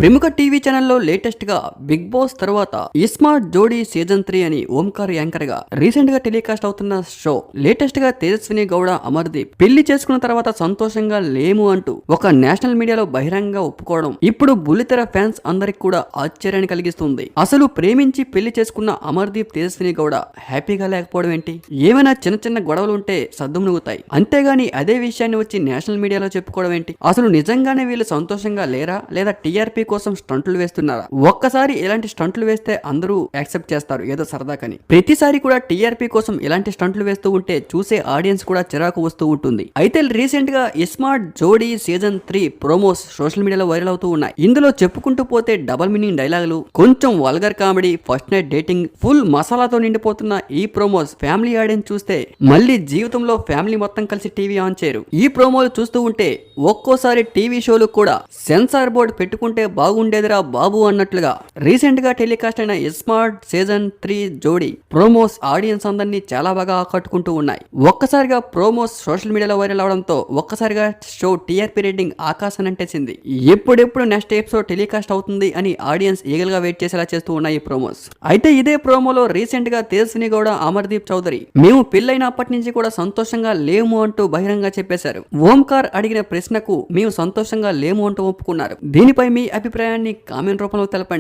ప్రముఖ టీవీ ఛానల్లో లేటెస్ట్ గా బిగ్ బాస్ తర్వాత ఇస్మార్ట్ జోడీ సీజన్ 3 అని ఓంకార్ యాంకర్ గా రీసెంట్ గా టెలికాస్ట్ అవుతున్న షో లేటెస్ట్ గా తేజస్విని గౌడ అమర్దీప్ పెళ్లి చేసుకున్న తర్వాత సంతోషంగా లేము అంటూ ఒక నేషనల్ మీడియాలో బహిరంగంగా ఒప్పుకోవడం ఇప్పుడు బుల్లితెర ఫ్యాన్స్ అందరికి కూడా ఆశ్చర్యాన్ని కలిగిస్తుంది. అసలు ప్రేమించి పెళ్లి చేసుకున్న అమర్దీప్ తేజస్విని గౌడ హ్యాపీగా లేకపోవడం ఏంటి? ఏమైనా చిన్న చిన్న గొడవలు ఉంటే సద్దుమునుగుతాయి, అంతేగాని అదే విషయాన్ని వచ్చి నేషనల్ మీడియాలో చెప్పుకోవడం ఏంటి? అసలు నిజంగానే వీళ్ళు సంతోషంగా లేరా లేదా టీఆర్పీ కోసం స్టంట్లు వేస్తున్నారా? ఒక్కసారి ఇలాంటి స్టంట్లు వేస్తే అందరూ యాక్సెప్ట్ చేస్తారు ఏదో సరదాకని. ప్రతిసారి కూడా టీఆర్పీ కోసం ఇలాంటి స్టంట్లు వేస్తూ ఉంటే చూసే ఆడియన్స్ కూడా చిరాకు వస్తూ ఉంటుంది. అయితే రీసెంట్ గా ఇస్మార్ట్ జోడీ సీజన్ 3 ప్రోమోస్ సోషల్ మీడియాలో వైరల్ అవుతూ ఉన్నాయి. ఇందులో చెప్పుకుంటూ పోతే డబల్ మీనింగ్ డైలాగులు, కొంచెం vulgar comedy, first night dating, full మసాలాతో నిండిపోతున్న ఈ ప్రోమోస్ ఫ్యామిలీ ఆడియన్స్ చూస్తే మళ్ళీ జీవితంలో ఫ్యామిలీ మొత్తం కలిసి టీవీ ఆన్ చేయరు. ఈ ప్రోమోలు చూస్తూ ఉంటే ఒక్కోసారి టీవీ షోలు కూడా సెన్సార్ బోర్డు పెట్టుకుంటే బాగుండేదిరా బాబు అన్నట్లుగా రీసెంట్ గా టెలికాస్ట్ అయిన ఇస్మార్ట్ సీజన్ 3 జోడీ ప్రోమోస్ ఆడియన్స్ అందరినీ చాలా బాగా ఆకట్టుకుంటూ ఉన్నాయి. ఒక్కసారిగా ప్రోమోస్ సోషల్ మీడియాలో వైరల్ అవడంతో ఒక్కసారిగా షో టీఆర్పీ రేటింగ్ ఆకాశాన్ని అంటేసింది. ఎప్పుడెప్పుడు నెక్స్ట్ ఎపిసోడ్ టెలికాస్ట్ అవుతుంది అని ఆడియన్స్ ఈగల్ గా వెయిట్ చేసేలా చేస్తూ ఉన్నాయి ఈ ప్రోమోస్. అయితే ఇదే ప్రోమోలో రీసెంట్ గా తేజస్విని గౌడ అమర్దీప్ చౌదరి మేము పెళ్లైనప్పటి నుంచి కూడా సంతోషంగా లేము అంటూ బహిరంగంగా చెప్పేశారు. ఓంకార్ అడిగిన ప్రశ్నకు మేము సంతోషంగా లేము అంటూ ఒప్పుకున్నారు. దీనిపై మీ అభిప్రాయాన్ని కామెంట్ రూపంలో తెలపండి.